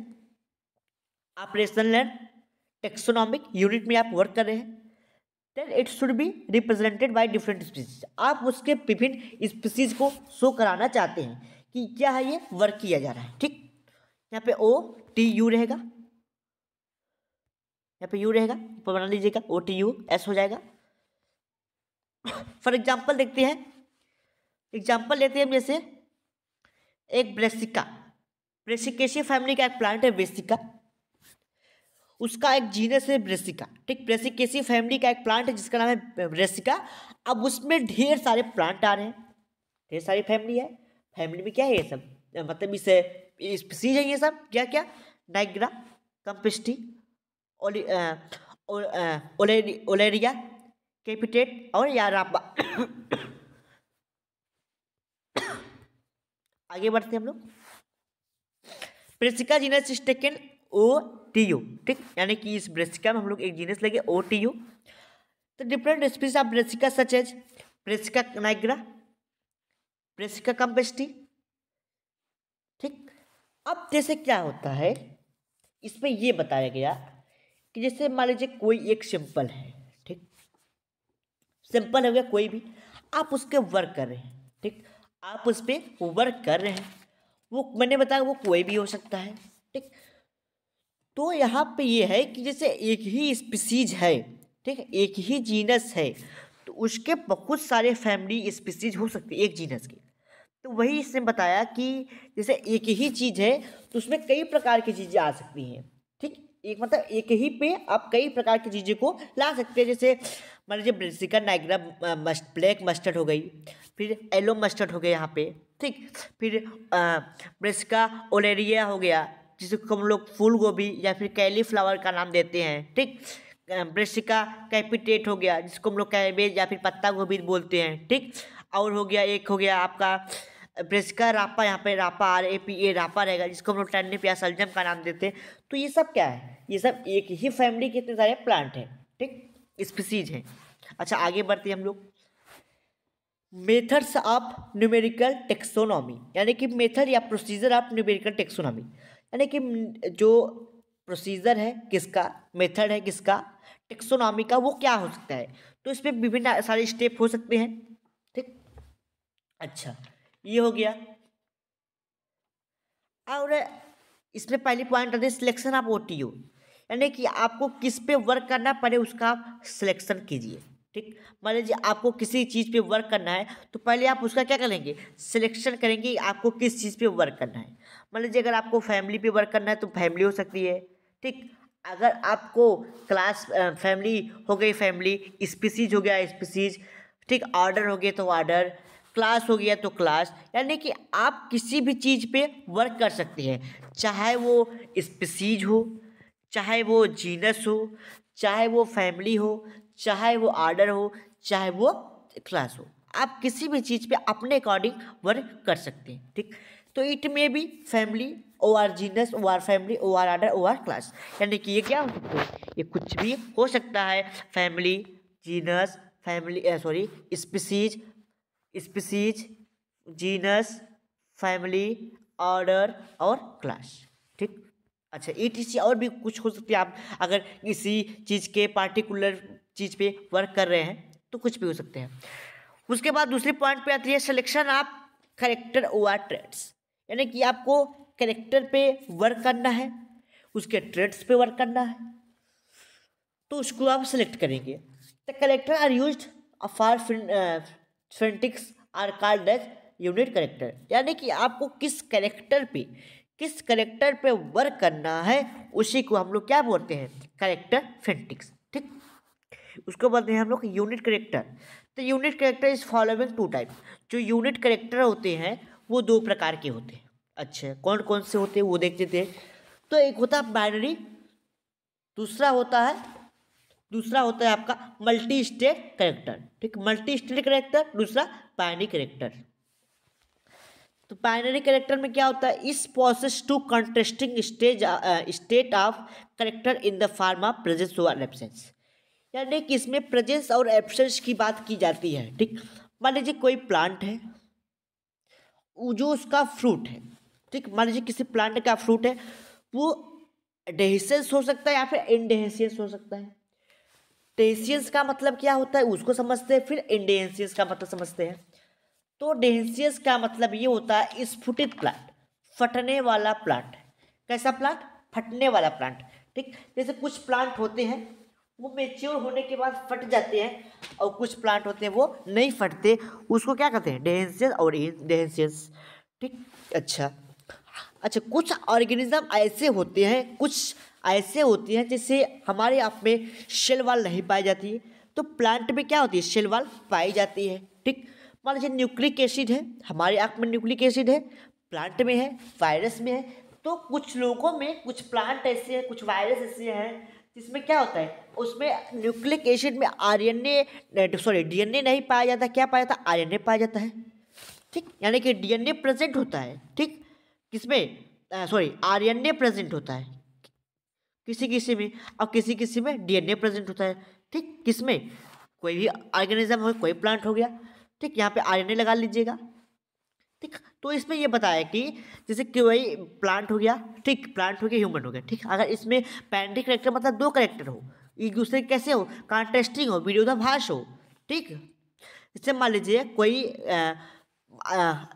ऑपरेशनल एंड टेक्सोनॉमिक यूनिट में आप वर्क कर रहे हैं, then it should be represented by different species. आप उसके विभिन्न स्पीसीज को शो कराना चाहते हैं कि क्या है, ये वर्क किया जा रहा है। ठीक, यहाँ पे OTU रहेगा, यहाँ पे U रहेगा, पर बना लीजिएगा OTUS हो जाएगा। फॉर एग्जाम्पल देखते हैं, एग्जाम्पल लेते हैं हम, जैसे एक ब्रेसिका, ब्रेसिकेसी फैमिली का एक प्लांट है ब्रेसिका, उसका एक जीनस है ब्रेसिका। ठीक, ब्रेसिकेसी फैमिली का एक प्लांट है जिसका नाम है ब्रेसिका। अब उसमें ढेर सारे प्लांट आ रहे हैं, ढेर सारी फैमिली है, फैमिली में क्या है ये सब, मतलब इस स्पीसीज है ये सब, क्या क्या, नाइग्रा, कंपिस्टी, ओलेरिया, कैपिटेट और यारापा। आगे बढ़ते हैं हम लोग, Brassica genus is taken OTU। ठीक, यानी कि इस ब्रेसिका में हम लोग एक जीनस लगे OTU। तो different species of Brassica such as Brassica nigra, Brassica campestris. ठीक, अब जैसे क्या होता है, इसमें ये बताया गया कि जैसे मान लीजिए कोई एक सिंपल है, ठीक, सिंपल हो गया कोई भी, आप उसके वर्क कर रहे हैं, ठीक, आप उस पर वर्क कर रहे हैं, वो मैंने बताया वो कोई भी हो सकता है। ठीक, तो यहाँ पे ये है कि जैसे एक ही स्पीसीज है, ठीक है, एक ही जीनस है, तो उसके बहुत सारे फैमिली स्पीसीज हो सकती है एक जीनस की। तो वही इसने बताया कि जैसे एक ही चीज़ है तो उसमें कई प्रकार की चीज़ें आ सकती हैं। ठीक, एक मतलब एक ही पे आप कई प्रकार की चीज़ों को ला सकते हैं। जैसे मान लीजिए ब्रेसिका नाइग्रा ब्लैक मस्टर्ड हो गई, फिर येलो मस्टर्ड हो गया यहाँ पे, ठीक, फिर ब्रेसिका ओलेरिया हो गया जिसको हम लोग फूल गोभी या फिर कैलीफ्लावर का नाम देते हैं। ठीक, ब्रेसिका कैपिटेट हो गया जिसको हम लोग कैबेज या फिर पत्ता गोभी बोलते हैं। ठीक, और हो गया एक हो गया आपका ब्रेसिका रापा, यहाँ पे रापा RAPA रापा रहेगा जिसको हम लोग टर्निप या सलजम का नाम देते हैं। तो ये सब क्या है, ये सब एक ही फैमिली के इतने सारे प्लांट हैं, ठीक, स्पीसीज हैं। अच्छा, आगे बढ़ते हैं हम लोग, मेथड्स ऑफ न्यूमेरिकल टेक्सोनॉमी, यानी कि मेथड या प्रोसीजर ऑफ न्यूमेरिकल टेक्सोनॉमी, यानी कि जो प्रोसीजर है किसका, मेथड है किसका, टेक्सोनॉमी का, वो क्या हो सकता है। तो इसमें विभिन्न सारे स्टेप हो सकते हैं। ठीक, अच्छा, ये हो गया। और इसमें पहली पॉइंट आती है सिलेक्शन ऑफ OTU, यानी कि आपको किस पे वर्क करना पड़े उसका आप सिलेक्शन कीजिए। ठीक, मान लीजिए आपको किसी चीज़ पे वर्क करना है तो पहले आप उसका क्या करेंगे, सिलेक्शन करेंगे आपको किस चीज़ पे वर्क करना है। मान लीजिए अगर आपको फैमिली पे वर्क करना है तो फैमिली हो सकती है। ठीक, अगर आपको क्लास फैमिली हो गई, फैमिली, स्पीसीज हो गया स्पीसीज, ठीक, ऑर्डर हो गया तो ऑर्डर, क्लास हो गया तो क्लास, यानी कि आप किसी भी चीज़ पे वर्क कर सकते हैं, चाहे वो स्पीसीज हो, चाहे वो जीनस हो, चाहे वो फैमिली हो, चाहे वो आर्डर हो, चाहे वो क्लास हो। आप किसी भी चीज़ पे अपने अकॉर्डिंग वर्क कर सकते हैं, ठीक। तो इट में भी family O R genus O R family O R order O R class, यानी कि ये क्या हो सकता है, ये कुछ भी हो सकता है। Family, genus, family sorry species, species, genus, family, order और क्लास, ठीक। अच्छा ETC और भी कुछ हो सकती है। आप अगर किसी चीज़ के पार्टिकुलर चीज़ पे वर्क कर रहे हैं तो कुछ भी हो सकते हैं। उसके बाद दूसरे पॉइंट पे आती है selection of character over traits, यानी कि आपको करेक्टर पे वर्क करना है, उसके ट्रेड्स पे वर्क करना है, तो उसको आप सिलेक्ट करेंगे। The character are used for phenetics are called as unit character, यानी कि आपको किस करेक्टर पे वर्क करना है उसी को हम लोग क्या बोलते हैं, करेक्टर फिनेटिक्स, ठीक। उसको बोलते हैं हम लोग यूनिट करेक्टर। तो unit character is following two type, जो यूनिट करेक्टर होते हैं वो दो प्रकार के होते हैं। अच्छा कौन कौन से होते हैं वो देख लेते हैं। तो एक होता है बाइनरी, दूसरा होता है आपका मल्टी स्टेट करेक्टर, ठीक। मल्टी स्टेट करेक्टर, दूसरा बाइनरी करेक्टर। तो बाइनरी करेक्टर में क्या होता है, इस process two contrasting state of character in the form of presence और एब्सेंस, यानी कि इसमें प्रेजेंस और एब्सेंस की बात की जाती है, ठीक। मान लीजिए कोई प्लांट है, जो उसका फ्रूट है, ठीक। मान लीजिए किसी प्लांट का फ्रूट है, वो डेहिसेंस हो सकता है या फिर इंडेहिसेंस हो सकता है। डेहिसेंस का मतलब क्या होता है उसको समझते हैं, फिर इंडेहिसेंस का मतलब समझते हैं। तो डेहिसेंस का मतलब ये होता है स्फुटित प्लांट, फटने वाला प्लांट। कैसा प्लांट, फटने वाला प्लांट, ठीक। जैसे कुछ प्लांट होते हैं वो मेच्योर होने के बाद फट जाते हैं, और कुछ प्लांट होते हैं वो नहीं फटते, उसको क्या कहते हैं, डेहिसेंस और इंडेहिसेंस, ठीक। अच्छा कुछ ऑर्गेनिज्म ऐसे होते हैं, कुछ ऐसे होती हैं जिससे हमारे आप में शेल वाल नहीं पाई जाती है, तो प्लांट में क्या होती है, शेल वाल पाई जाती है, ठीक। मान लीजिए न्यूक्लिक एसिड है, हमारे आँख में न्यूक्लिक एसिड है, प्लांट में है, वायरस में है। तो कुछ लोगों में, कुछ प्लांट ऐसे हैं, कुछ वायरस ऐसे हैं जिसमें क्या होता है, उसमें न्यूक्लिक एसिड में DNA नहीं पाया जाता, क्या पाया जाता, RNA पाया जाता है, ठीक। यानी कि DNA प्रेजेंट होता है, ठीक। किसमें, RNA प्रेजेंट होता है किसी किसी में, और किसी किसी में DNA प्रेजेंट होता है, ठीक। किसमें, कोई भी ऑर्गेनिज्म हो, कोई प्लांट हो गया, ठीक। यहाँ पे RNA लगा लीजिएगा, ठीक। तो इसमें ये बताया कि जैसे कोई प्लांट हो गया, ठीक, प्लांट हो गया, ह्यूमन हो गया, ठीक। अगर इसमें पैरेंटल करेक्टर मतलब दो करेक्टर हो, एक दूसरे के कैसे हो, कॉन्ट्रास्टिंग हो, विरोधाभास हो, ठीक। इससे मान लीजिए कोई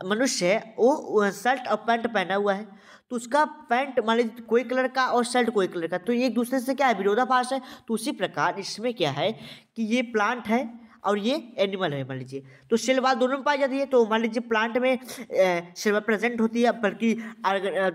मनुष्य है, वो शर्ट और पैंट पहना हुआ है, तो उसका पैंट मान लीजिए कोई कलर का और शर्ट कोई कलर का, तो ये एक दूसरे से क्या है, विरोधाभास है। तो उसी प्रकार इसमें क्या है कि ये प्लांट है और ये एनिमल है, मान लीजिए, तो सेल वाल दोनों में पाई जाती है। तो मान लीजिए प्लांट में सेल वाल प्रेजेंट होती है, बल्कि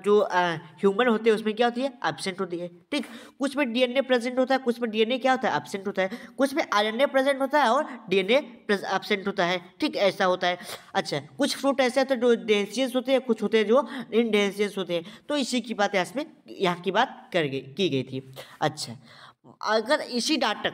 जो ह्यूमन होते हैं उसमें क्या होती है, एब्सेंट होती है, ठीक। कुछ में DNA प्रेजेंट होता है, कुछ में DNA क्या होता है, एब्सेंट होता है, कुछ में RNA प्रेजेंट होता है और DNA एब्सेंट होता है, ठीक, ऐसा होता है। अच्छा कुछ फ्रूट ऐसे होते हैं जो डेंसियस होते हैं, कुछ होते हैं जो इनडेंसियस होते हैं। तो इसी की बात यहाँ की बात की गई थी। अच्छा अगर इसी डाटा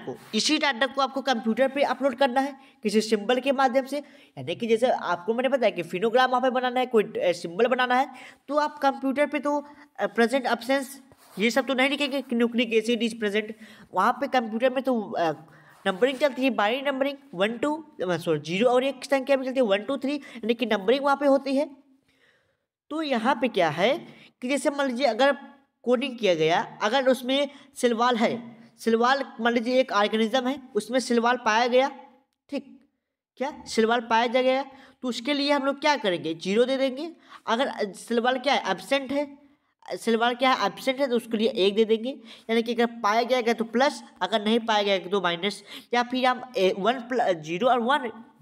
को आपको कंप्यूटर पे अपलोड करना है किसी सिंबल के माध्यम से, यानी कि जैसे आपको मैंने बताया कि फिनोग्राम वहाँ पे बनाना है, कोई सिंबल बनाना है, तो आप कंप्यूटर पे तो प्रेजेंट एब्सेंस ये सब तो नहीं लिखेंगे कि न्यूक्लिक एसिड इज प्रेजेंट। वहाँ पे कंप्यूटर में तो नंबरिंग चलती है, बाइनरी नंबरिंग 1 2 0 और एक संख्या में चलती है 1 2 3, यानी कि नंबरिंग वहाँ पे होती है। तो यहाँ पे क्या है कि जैसे मान लीजिए अगर कोडिंग किया गया, अगर उसमें सिलवाल है, सिलवाल मान लीजिए एक ऑर्गेनिज्म है, उसमें सिलवाल पाया गया, ठीक, क्या सिलवाल पाया गया, तो उसके लिए हम लोग क्या करेंगे, 0 दे देंगे। अगर सिलवाल क्या है, एब्सेंट है, सिलवाल क्या है, एब्सेंट है, तो उसके लिए 1 दे देंगे। यानी कि अगर पाया गया तो प्लस, अगर नहीं पाया गया तो माइनस, या फिर हम 0 और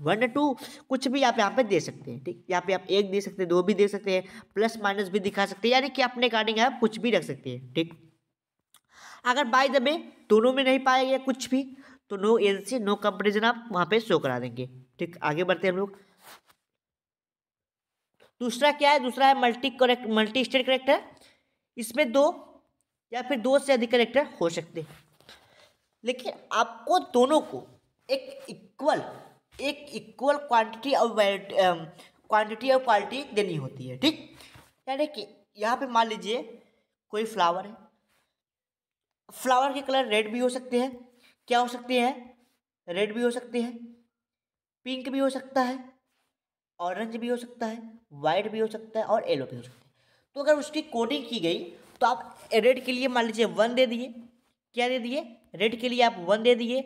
1 2 कुछ भी आप यहाँ पे दे सकते हैं, ठीक। यहाँ पे आप 1 दे सकते हैं, 2 भी दे सकते हैं, प्लस माइनस भी दिखा सकते हैं, यानी कि अपने अकॉर्डिंग आप कुछ भी रख सकते हैं, ठीक। अगर बाय द वे दोनों में नहीं पाया गया कुछ भी, तो नो एनसी नो कंपेरिजन आप वहाँ पे शो करा देंगे, ठीक। आगे बढ़ते हैं हम लोग। दूसरा क्या है, दूसरा है मल्टी स्टेट करेक्टर। इसमें दो या फिर दो से अधिक करेक्टर हो सकते हैं, लेकिन आपको दोनों को एक इक्वल क्वांटिटी और क्वालिटी देनी होती है, ठीक। यानी कि यहाँ पे मान लीजिए कोई फ्लावर है, फ्लावर के कलर रेड भी हो सकते हैं, क्या हो सकते हैं, रेड भी हो सकते हैं, पिंक भी हो सकता है, ऑरेंज भी हो सकता है, वाइट भी हो सकता है और येलो भी हो सकता है। तो अगर उसकी कोडिंग की गई तो आप रेड के लिए मान लीजिए 1 दे दिए, क्या दे दिए, रेड के लिए आप 1 दे दिए,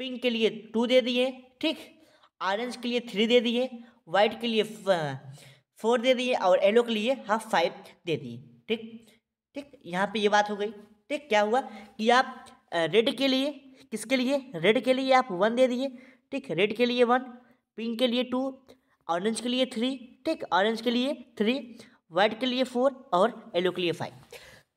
पिंक के लिए 2 दे दिए, ठीक, ऑरेंज के लिए 3 दे दिए, वाइट के लिए 4 दे दिए और येलो के लिए 5 दे दिए, ठीक। ठीक, यहाँ पे ये बात हो गई, ठीक। क्या हुआ कि आप रेड के लिए, किसके लिए, रेड के लिए आप 1 दे दिए, ठीक, रेड के लिए 1, पिंक के लिए 2, ऑरेंज के लिए 3, ठीक, ऑरेंज के लिए 3, वाइट के लिए 4 और येलो के लिए 5।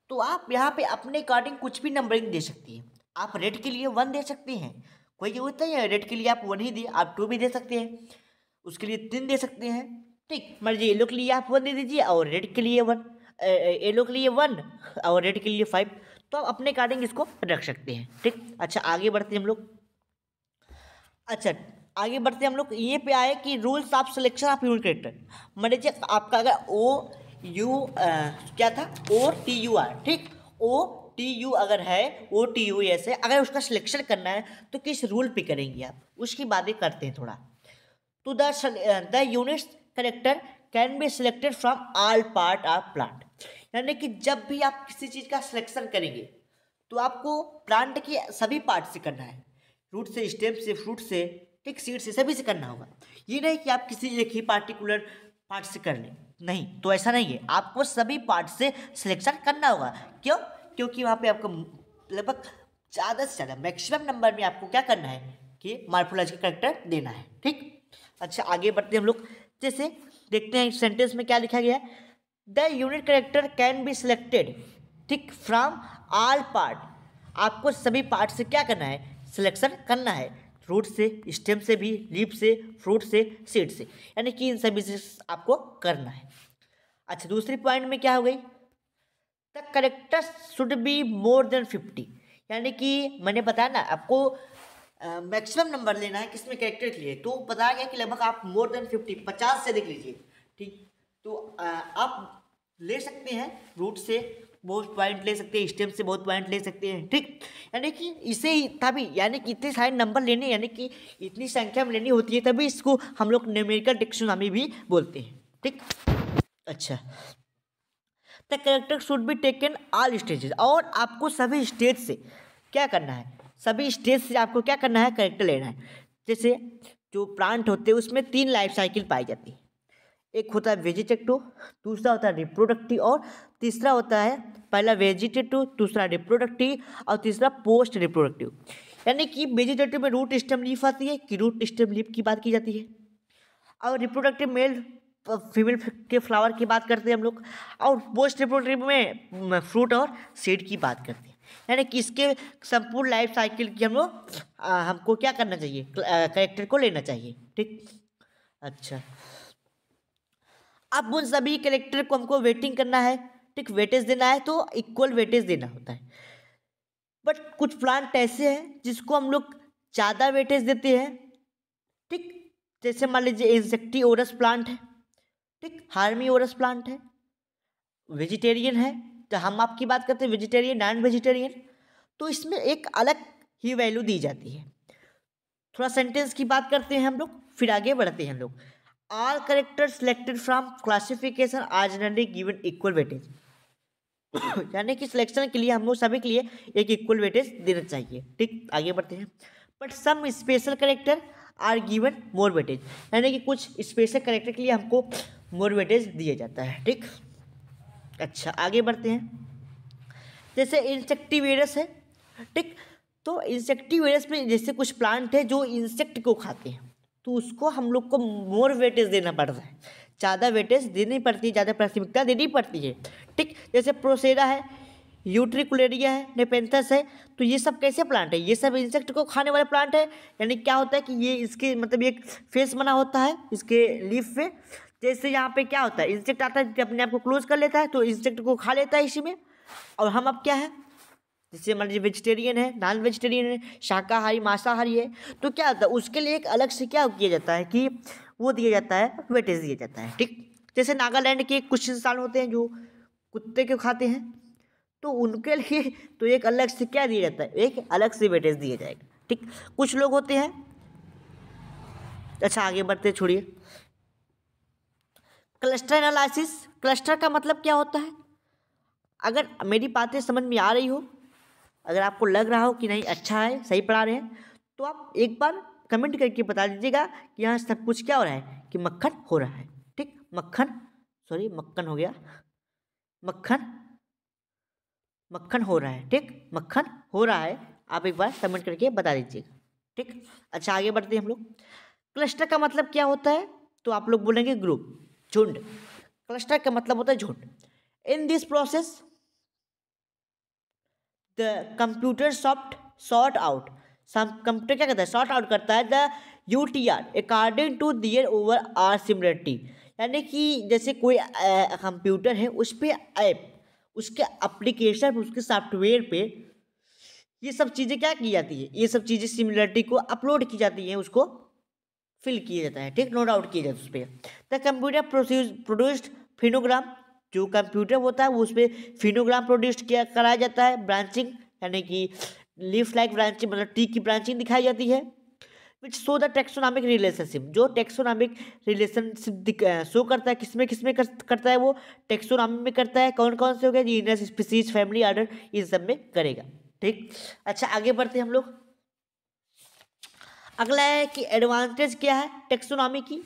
तो आप यहाँ पे अपने अकॉर्डिंग कुछ भी नंबरिंग दे सकती हैं। आप रेड के लिए 1 दे सकते हैं, कोई जरूरत नहीं है रेड के लिए आप 1 ही दिए, आप 2 भी दे सकते हैं, उसके लिए 3 दे सकते हैं, ठीक। मर्जी येलो के लिए आप 1 दे दीजिए और रेड के लिए 1, येलो के लिए 1 और रेड के लिए 5। तो आप अपने अकॉर्डिंग इसको रख सकते हैं, ठीक। अच्छा आगे बढ़ते हैं हम लोग। अच्छा आगे बढ़ते हम लोग, ये पे आए कि rules of selection of unit character. मान लीजिए आपका अगर क्या था, OTUR, ठीक, OTU अगर है, OTU ऐसे अगर उसका सिलेक्शन करना है तो किस रूल पे करेंगे आप, उसकी बातें करते हैं थोड़ा। तो the unit character can be selected from all part of plant. यानी कि जब भी आप किसी चीज़ का सिलेक्शन करेंगे तो आपको प्लांट के सभी पार्ट से करना है, रूट से, स्टेम से, फ्रूट से, ठीक, सीड से, सभी से करना होगा। ये नहीं कि आप किसी एक ही पार्टिकुलर पार्ट से कर लें, नहीं, तो ऐसा नहीं है, आपको सभी पार्ट से सिलेक्शन करना होगा। क्यों, क्योंकि वहाँ पे आपको लगभग ज़्यादा से ज़्यादा मैक्सिमम नंबर में आपको क्या करना है कि मॉर्फोलॉजी का करेक्टर देना है, ठीक। अच्छा आगे बढ़ते हैं हम लोग, जैसे देखते हैं सेंटेंस में क्या लिखा गया है, the unit character can be selected, ठीक, फ्रॉम ऑल पार्ट। आपको सभी पार्ट से क्या करना है, सिलेक्शन करना है, रूट से, स्टेम से भी, लीफ से, फ्रूट से, सीड से, यानी कि इन सभी से आपको करना है। अच्छा दूसरी पॉइंट में क्या हो गई, the character should be more than 50। यानी कि मैंने बताया ना आपको मैक्सिमम नंबर लेना है किसमें, कैरेक्टर के लिए, तो बताया गया कि लगभग आप मोर देन 50 से देख लीजिए, ठीक। तो आप ले सकते हैं रूट से बहुत पॉइंट ले सकते हैं, स्टेम से बहुत पॉइंट ले सकते हैं, ठीक। यानी कि इसे तभी, यानी कि इतने सारे नंबर लेने, यानी कि इतनी संख्या में लेनी होती है, तभी इसको हम लोग न्यूमेरिकल डिक्शनरी भी बोलते हैं, ठीक। अच्छा the character should be taken all stages, और आपको सभी स्टेज से क्या करना है, सभी स्टेज से आपको क्या करना है, कैरेक्टर लेना है। जैसे जो प्लांट होते हैं उसमें 3 लाइफ साइकिल पाई जाती है, एक होता है वेजिटेटिव, दूसरा होता है रिप्रोडक्टिव और तीसरा होता है, पहला वेजिटेटिव, दूसरा रिप्रोडक्टिव और तीसरा पोस्ट रिप्रोडक्टिव। यानी कि वेजिटेटिव में रूट स्टेम लीफ आती है, कि रूट स्टेम लीफ की बात की जाती है, और रिप्रोडक्टिव मेल फीमेल के फ्लावर की बात करते हैं हम लोग, और पोस्ट रिप्रोडक्टिव में फ्रूट और सीड की बात करते हैं। यानी कि इसके संपूर्ण लाइफ साइकिल की हम लोग हमको क्या करना चाहिए, कैरेक्टर को लेना चाहिए, ठीक। अच्छा अब उन सभी कैरेक्टर को हमको वेटिंग करना है, ठीक, वेटेज देना है, तो इक्वल वेटेज देना होता है। बट कुछ प्लांट ऐसे हैं जिसको हम लोग ज़्यादा वेटेज देते हैं, ठीक। जैसे मान लीजिए इंसेक्टिओरस प्लांट है, ठीक, हार्मिओरस प्लांट है, वेजिटेरियन है, तो हम आपकी बात करते हैं वेजिटेरियन, नॉन वेजिटेरियन, तो इसमें एक अलग ही वैल्यू दी जाती है। थोड़ा सेंटेंस की बात करते हैं हम लोग, फिर आगे बढ़ते हैं हम लोग। All character selected from classification are generally given equal weightage. यानी कि सिलेक्शन के लिए हम लोग सभी के लिए एक इक्वल वेटेज देना चाहिए, ठीक। आगे बढ़ते हैं, but some special character are given more weightage. यानी कि कुछ स्पेशल कैरेक्टर के लिए हमको मोर वेटेज दिया जाता है, ठीक। अच्छा आगे बढ़ते हैं, जैसे इंसेक्टिवेरस है, ठीक। तो इंसेक्टिवेरस में जैसे कुछ प्लांट है जो इंसेक्ट को खाते हैं, तो उसको हम लोग को मोर वेटेज देना पड़ता है, ज़्यादा वेटेज देनी पड़ती है, ज़्यादा प्राथमिकता देनी पड़ती है, ठीक। जैसे प्रोसेरा है, यूट्रिकुलेरिया है, नेपेंथस है, तो ये सब कैसे प्लांट है, ये सब इंसेक्ट को खाने वाले प्लांट है। यानी क्या होता है कि ये इसके मतलब एक फेस बना होता है इसके लीफ पे, जैसे यहाँ पे क्या होता है, इंसेक्ट आता है अपने आप को क्लोज कर लेता है तो इंसेक्ट को खा लेता है इसी में। और हम अब क्या है, जैसे मान लीजिए वेजिटेरियन है, नॉन वेजिटेरियन है, शाकाहारी मांसाहारी है, तो क्या होता है उसके लिए एक अलग से क्या किया जाता है कि वो दिया जाता है, वेटेज दिया जाता है। ठीक, जैसे नागालैंड के कुछ इंसान होते हैं जो कुत्ते को खाते हैं, तो उनके लिए तो एक अलग से क्या दिया जाता है, एक अलग से वेटेज दिया जाएगा। ठीक, कुछ लोग होते हैं, अच्छा आगे बढ़ते छोड़िए। क्लस्टर एनालिसिस, क्लस्टर का मतलब क्या होता है, अगर मेरी बातें समझ में आ रही हो, अगर आपको लग रहा हो कि नहीं अच्छा है सही पढ़ा रहे हैं, तो आप एक बार कमेंट करके बता दीजिएगा कि यहाँ सब कुछ क्या हो रहा है, कि मक्खन हो रहा है। ठीक, मक्खन, सॉरी मक्खन हो गया, मक्खन, मक्खन हो रहा है। ठीक, मक्खन हो रहा है, आप एक बार कमेंट करके बता दीजिएगा। ठीक, अच्छा आगे बढ़ते हैं हम लोग। क्लस्टर का मतलब क्या होता है, तो आप लोग बोलेंगे ग्रुप, झुंड। क्लस्टर का मतलब होता है झुंड। In this process the computer sort out, computer क्या करता है, सॉर्ट आउट करता है the UTR according to their overall similarity. यानी कि जैसे कोई कंप्यूटर है, उस पर ऐप, उसके एप्लीकेशन, उसके सॉफ्टवेयर पे ये सब चीज़ें क्या की जाती है, ये सब चीज़ें सिमिलरिटी को अपलोड की जाती हैं, उसको फिल किया जाता है। ठीक, नो डाउट किया जाता है उस पर। द कंप्यूटर प्रोड्यूस्ड फिनोग्राम, जो कंप्यूटर होता है वो उस पर फिनोग्राम प्रोड्यूस किया कराया जाता है। ब्रांचिंग, यानी कि लीफ लाइक ब्रांचिंग, मतलब टी की ब्रांचिंग दिखाई जाती है। Which show the taxonomic relationship, जो टेक्सोनॉमिक रिलेशनशिप शो करता है, किसमें करता है वो, टेक्सोनॉमी में करता है। कौन कौन से हो गए, जीनस, स्पीसीज, फैमिली, ऑर्डर, इन सब में करेगा। ठीक, अच्छा आगे बढ़ते हैं हम लोग। अगला है कि एडवांटेज क्या है टेक्सोनॉमी की,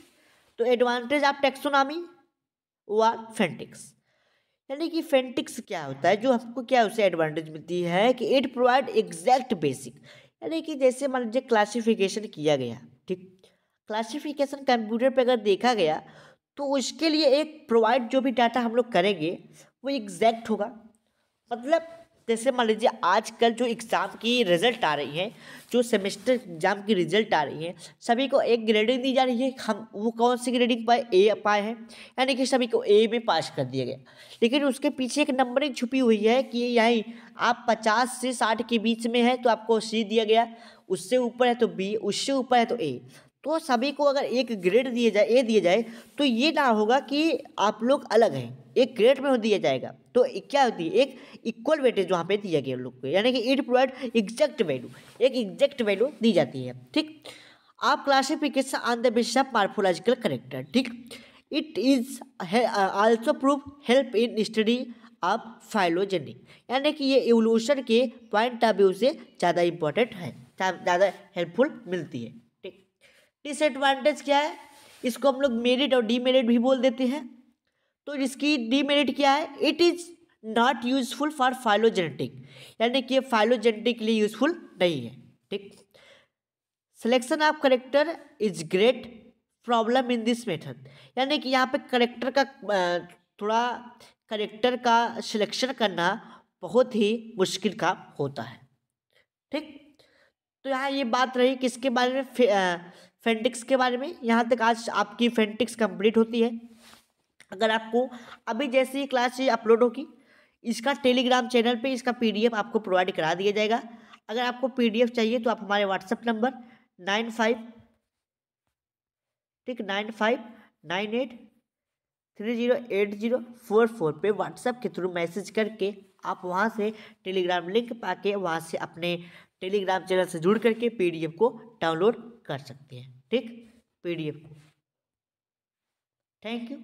तो एडवांटेज ऑफ टेक्सोनॉमी व फेंटिक्स, यानी कि फेंटिक्स क्या होता है, जो हमको क्या उससे एडवांटेज मिलती है कि इट प्रोवाइड एग्जैक्ट बेसिक, यानी कि जैसे मान लीजिए क्लासिफिकेशन किया गया। ठीक, क्लासिफिकेशन कंप्यूटर पे अगर देखा गया तो उसके लिए एक प्रोवाइड जो भी डाटा हम लोग करेंगे वो एग्जैक्ट होगा। मतलब जैसे मान लीजिए आजकल जो एग्ज़ाम की रिजल्ट आ रही है, जो सेमेस्टर एग्जाम की रिजल्ट आ रही है, सभी को एक ग्रेडिंग दी जा रही है। हम वो कौन सी ग्रेडिंग पाए, ए पाए हैं, यानी कि सभी को ए में पास कर दिया गया। लेकिन उसके पीछे एक नंबरिंग छुपी हुई है कि यही आप 50 से 60 के बीच में है तो आपको सी दिया गया, उससे ऊपर है तो बी, उससे ऊपर है तो ए। तो सभी को अगर एक ग्रेड दिए जाए, ए दिया जाए, तो ये ना होगा कि आप लोग अलग हैं, एक ग्रेड में दिया जाएगा। तो क्या होती है, एक इक्वल वेटेज वहाँ पे दिया गया लोग को, यानी कि इट प्रोवाइड एग्जैक्ट वैल्यू, एक एग्जैक्ट वैल्यू दी जाती है। ठीक, आप classification on the basis of morphological character. ठीक, it is also prove help in study of phylogeny, यानी कि ये एवोल्यूशन के पॉइंट ऑफ व्यू से ज़्यादा इंपॉर्टेंट है, ज़्यादा हेल्पफुल मिलती है। ठीक, डिसएडवांटेज क्या है, इसको हम लोग मेरिट और डीमेरिट भी बोल देते हैं। तो इसकी डीमेरिट क्या है, it is not useful for phylogenetic, यानी कि फाइलोजेनेटिक के लिए यूजफुल नहीं है। ठीक, selection of character is great problem in this method, यानी कि यहाँ पे करेक्टर का थोड़ा करेक्टर का सिलेक्शन करना बहुत ही मुश्किल काम होता है। ठीक, तो यहाँ ये बात रही किसके बारे में, फेंटिक्स के बारे में। यहाँ तक आज आपकी फेंटिक्स कंप्लीट होती है। अगर आपको अभी जैसे ही क्लास ये अपलोड होगी, इसका टेलीग्राम चैनल पे इसका PDF आपको प्रोवाइड करा दिया जाएगा। अगर आपको PDF चाहिए तो आप हमारे व्हाट्सएप नंबर 95 ठीक 98308044 पे व्हाट्सएप के थ्रू मैसेज करके आप वहाँ से टेलीग्राम लिंक पाके वहाँ से अपने टेलीग्राम चैनल से जुड़ करके PDF को डाउनलोड कर सकते हैं। ठीक, PDF को। Thank you.